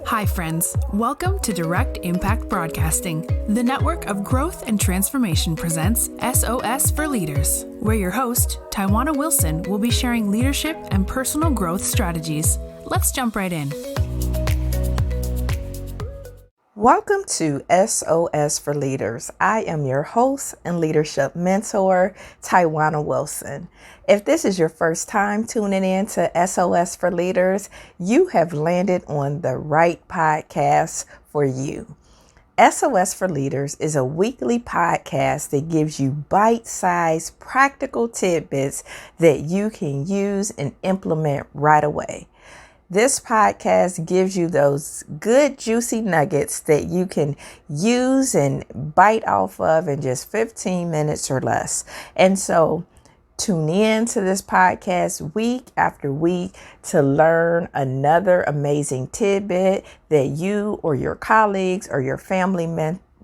Hi, friends. Welcome to Direct Impact Broadcasting. The network of growth and transformation presents S.O.S For Leaders, where your host, Tywauna Wilson, will be sharing leadership and personal growth strategies. Let's jump right in. Welcome to S.O.S For Leaders. I am your host and leadership mentor, Tywauna Wilson. If this is your first time tuning in to S.O.S For Leaders, you have landed on the right podcast for you. S.O.S For Leaders is a weekly podcast that gives you bite-sized practical tidbits that you can use and implement right away. This podcast gives you those good, juicy nuggets that you can use and bite off of in just 15 minutes or less. And so tune in to this podcast week after week to learn another amazing tidbit that you or your colleagues or your family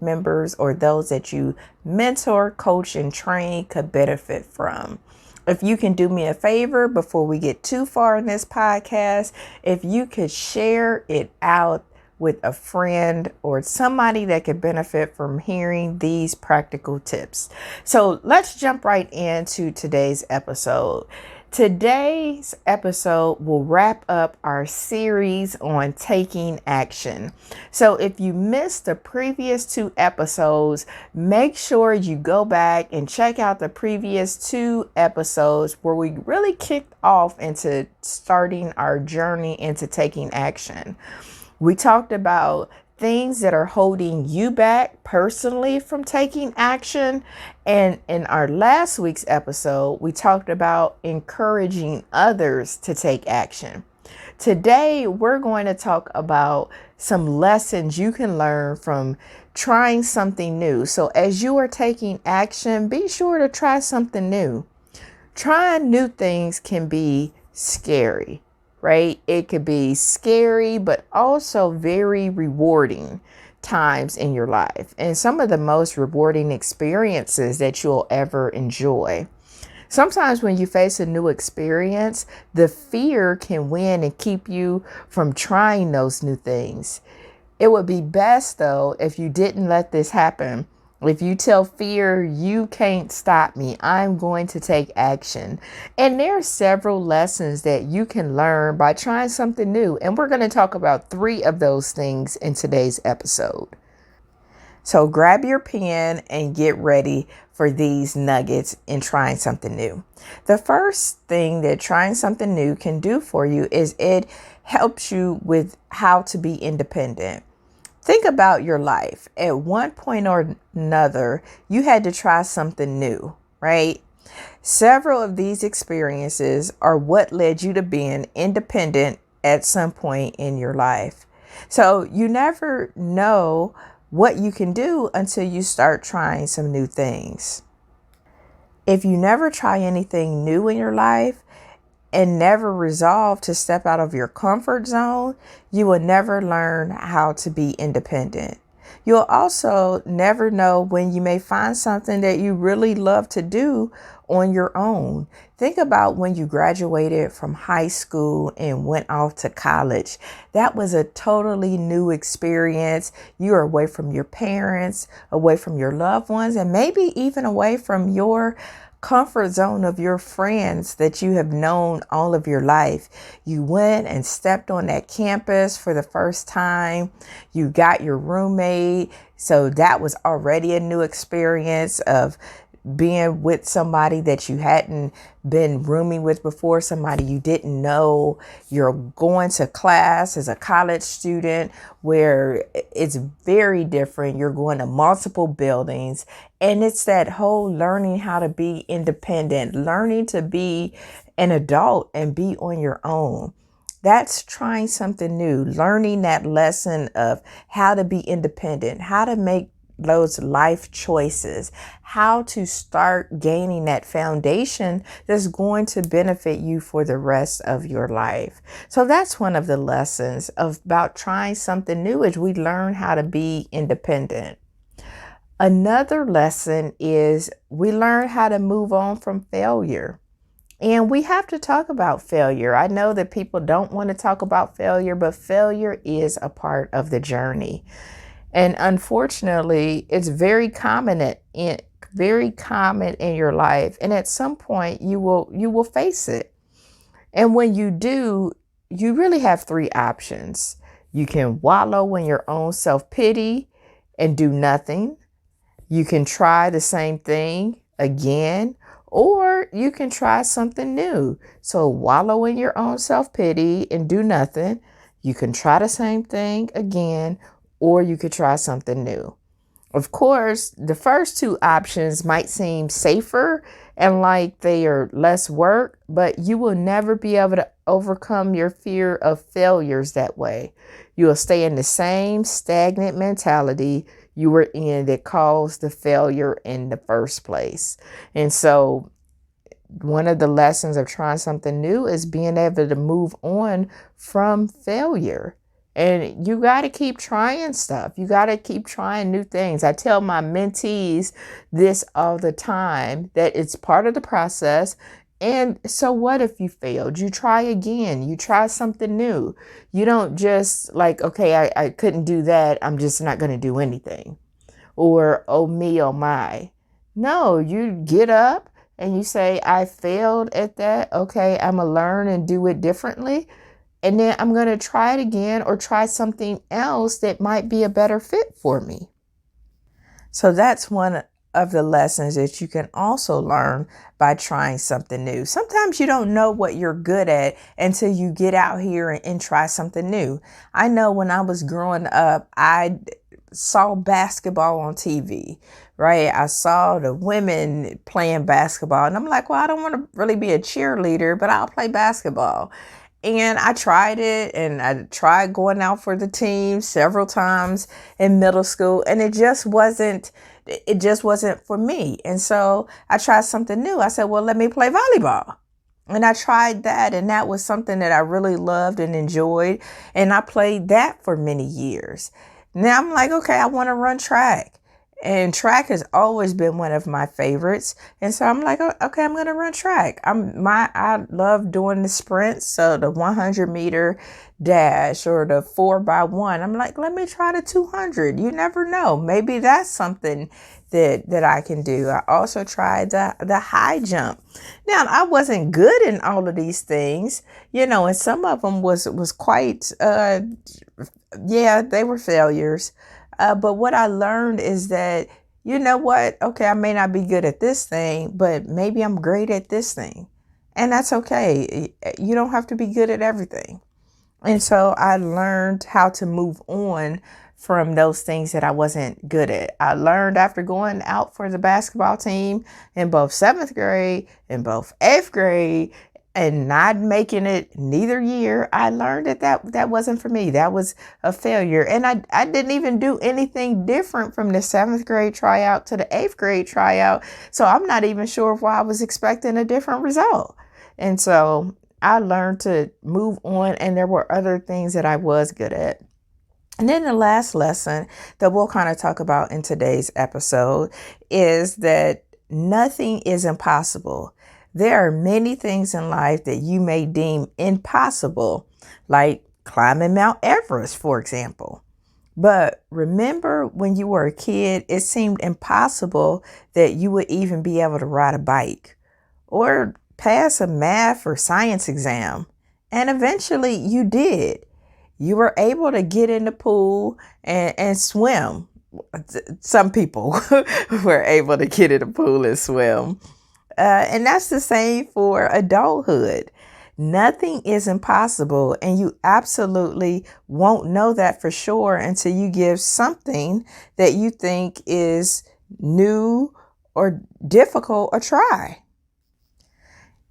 members or those that you mentor, coach, and train could benefit from. If you can do me a favor before we get too far in this podcast, if you could share it out with a friend or somebody that could benefit from hearing these practical tips. So let's jump right into today's episode. Today's episode will wrap up our series on taking action. So if you missed the previous two episodes, make sure you go back and check out the previous two episodes where we really kicked off into starting our journey into taking action. We talked about things that are holding you back personally from taking action. And in our last week's episode, we talked about encouraging others to take action. Today, we're going to talk about some lessons you can learn from trying something new. So as you are taking action, be sure to try something new. Trying new things can be scary. Right? It could be scary, but also very rewarding times in your life and some of the most rewarding experiences that you'll ever enjoy. Sometimes when you face a new experience, the fear can win and keep you from trying those new things. It would be best, though, if you didn't let this happen. If you tell fear, you can't stop me, I'm going to take action. And there are several lessons that you can learn by trying something new. And we're going to talk about 3 of those things in today's episode. So grab your pen and get ready for these nuggets in trying something new. The first thing that trying something new can do for you is it helps you with how to be independent. Think about your life. At one point or another, you had to try something new, right? Several of these experiences are what led you to being independent at some point in your life. So you never know what you can do until you start trying some new things. If you never try anything new in your life, and never resolve to step out of your comfort zone, you will never learn how to be independent. You'll also never know when you may find something that you really love to do on your own. Think about when you graduated from high school and went off to college. That was a totally new experience. You are away from your parents, away from your loved ones, and maybe even away from your comfort zone of your friends that you have known all of your life. You went and stepped on that campus for the first time. You got your roommate. So that was already a new experience of being with somebody that you hadn't been rooming with before, somebody you didn't know. You're going to class as a college student where it's very different. You're going to multiple buildings, and it's that whole learning how to be independent, learning to be an adult and be on your own. That's trying something new, learning that lesson of how to be independent, how to make those life choices, how to start gaining that foundation that's going to benefit you for the rest of your life. So that's one of the lessons about trying something new is we learn how to be independent. Another lesson is we learn how to move on from failure. And we have to talk about failure. I know that people don't want to talk about failure, but failure is a part of the journey. And unfortunately, it's very common in your life. And at some point you will face it. And when you do, you really have three options. You can wallow in your own self-pity and do nothing. You can try the same thing again, or you can try something new. So wallow in your own self-pity and do nothing. You can try the same thing again, or you could try something new. Of course, the first two options might seem safer and like they are less work, but you will never be able to overcome your fear of failures that way. You will stay in the same stagnant mentality you were in that caused the failure in the first place. And so one of the lessons of trying something new is being able to move on from failure. And you got to keep trying stuff. You got to keep trying new things. I tell my mentees this all the time, that it's part of the process. And so what if you failed? You try again. You try something new. You don't just like, okay, I couldn't do that, I'm just not going to do anything. Or, oh me, oh my. No, you get up and you say, I failed at that. Okay, I'm going to learn and do it differently. And then I'm going to try it again or try something else that might be a better fit for me. So that's one of the lessons that you can also learn by trying something new. Sometimes you don't know what you're good at until you get out here and try something new. I know when I was growing up, I saw basketball on TV, right? I saw the women playing basketball and I'm like, well, I don't want to really be a cheerleader, but I'll play basketball. And I tried it, and I tried going out for the team several times in middle school, and it just wasn't for me. And so I tried something new. I said, well, let me play volleyball. And I tried that, and that was something that I really loved and enjoyed. And I played that for many years. Now I'm like, okay, I want to run track. And track has always been one of my favorites. And so I'm like, oh, okay, I'm going to run track. I love doing the sprints. So the 100-meter dash or the 4x1. I'm like, let me try the 200. You never know. Maybe that's something that I can do. I also tried the high jump. Now, I wasn't good in all of these things, and some of them was quite, they were failures. But what I learned is that, you know what? Okay, I may not be good at this thing, but maybe I'm great at this thing. And that's okay. You don't have to be good at everything. And so I learned how to move on from those things that I wasn't good at. I learned after going out for the basketball team in both 7th grade and both 8th grade and not making it neither year, I learned that wasn't for me. That was a failure. And I didn't even do anything different from the 7th grade tryout to the 8th grade tryout. So I'm not even sure why I was expecting a different result. And so I learned to move on, and there were other things that I was good at. And then the last lesson that we'll kind of talk about in today's episode is that nothing is impossible. There are many things in life that you may deem impossible, like climbing Mount Everest, for example. But remember when you were a kid, it seemed impossible that you would even be able to ride a bike or pass a math or science exam. And eventually you did. You were able to get in the pool and swim. Some people were able to get in the pool and swim. And that's the same for adulthood. Nothing is impossible, and you absolutely won't know that for sure until you give something that you think is new or difficult a try.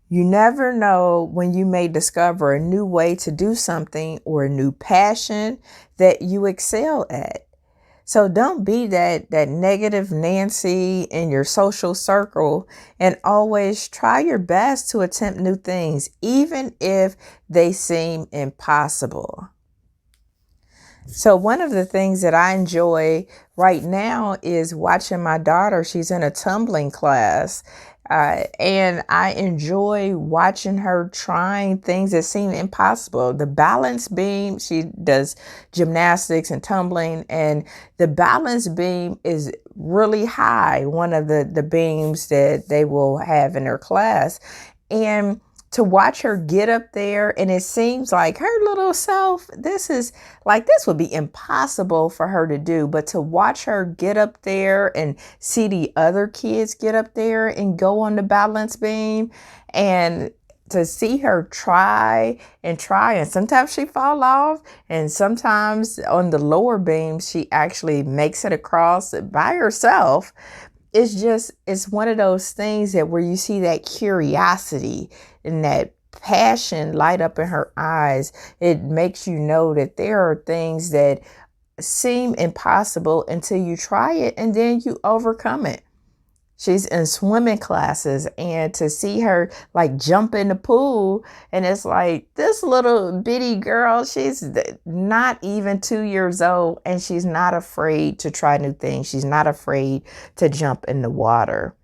You never know when you may discover a new way to do something or a new passion that you excel at. So don't be that negative Nancy in your social circle, and always try your best to attempt new things, even if they seem impossible. So one of the things that I enjoy right now is watching my daughter. She's in a tumbling class, And I enjoy watching her trying things that seem impossible. The balance beam, she does gymnastics and tumbling, and the balance beam is really high, one of the beams that they will have in her class. And to watch her get up there, and it seems like her little self, this would be impossible for her to do. But to watch her get up there and see the other kids get up there and go on the balance beam, and to see her try, and sometimes she fall off, and sometimes on the lower beam, she actually makes it across by herself. It's one of those things that where you see that curiosity and that passion light up in her eyes. It makes you know that there are things that seem impossible until you try it, and then you overcome it. She's in swimming classes, and to see her like jump in the pool, and it's like this little bitty girl, she's not even 2 years old, and she's not afraid to try new things. She's not afraid to jump in the water.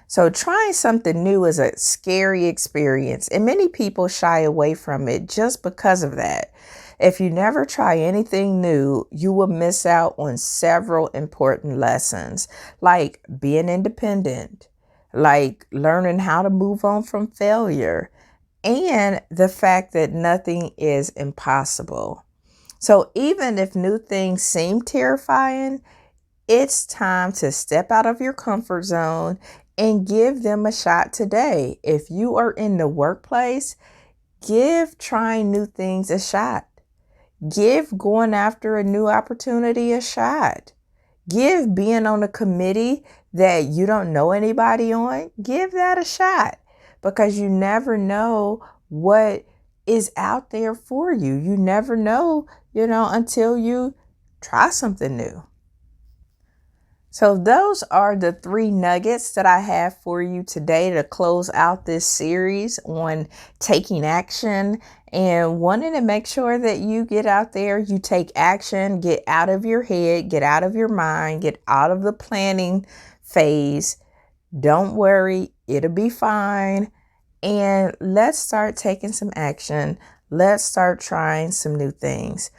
So trying something new is a scary experience, and many people shy away from it just because of that. If you never try anything new, you will miss out on several important lessons, like being independent, like learning how to move on from failure, and the fact that nothing is impossible. So even if new things seem terrifying, it's time to step out of your comfort zone and give them a shot today. If you are in the workplace, give trying new things a shot. Give going after a new opportunity a shot. Give being on a committee that you don't know anybody on, give that a shot, because you never know what is out there for you. You never know, until you try something new. So those are the 3 nuggets that I have for you today to close out this series on taking action and wanting to make sure that you get out there, you take action, get out of your head, get out of your mind, get out of the planning phase. Don't worry, it'll be fine. And let's start taking some action. Let's start trying some new things.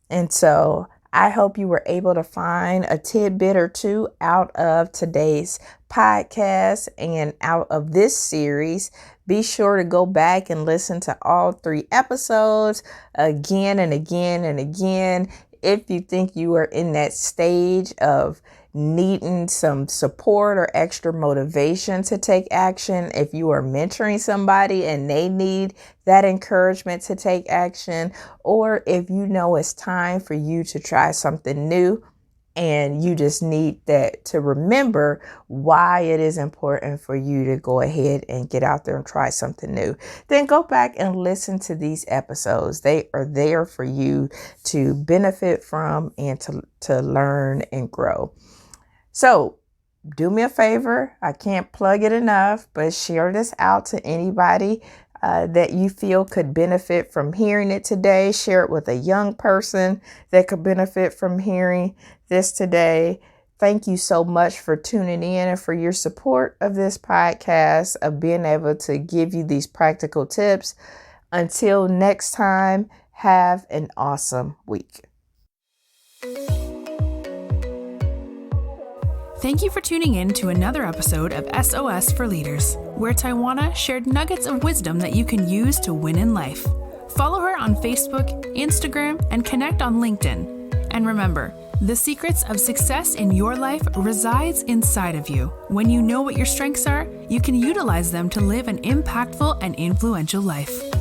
And so I hope you were able to find a tidbit or two out of today's podcast and out of this series. Be sure to go back and listen to all 3 episodes again and again and again. If you think you are in that stage of needing some support or extra motivation to take action, if you are mentoring somebody and they need that encouragement to take action, or if you know it's time for you to try something new and you just need that to remember why it is important for you to go ahead and get out there and try something new, then go back and listen to these episodes. They are there for you to benefit from and to learn and grow. So do me a favor. I can't plug it enough, but share this out to anybody that you feel could benefit from hearing it today. Share it with a young person that could benefit from hearing this today. Thank you so much for tuning in and for your support of this podcast, of being able to give you these practical tips. Until next time, have an awesome week. Thank you for tuning in to another episode of S.O.S For Leaders, where Tywauna shared nuggets of wisdom that you can use to win in life. Follow her on Facebook, Instagram, and connect on LinkedIn. And remember, the secrets of success in your life resides inside of you. When you know what your strengths are, you can utilize them to live an impactful and influential life.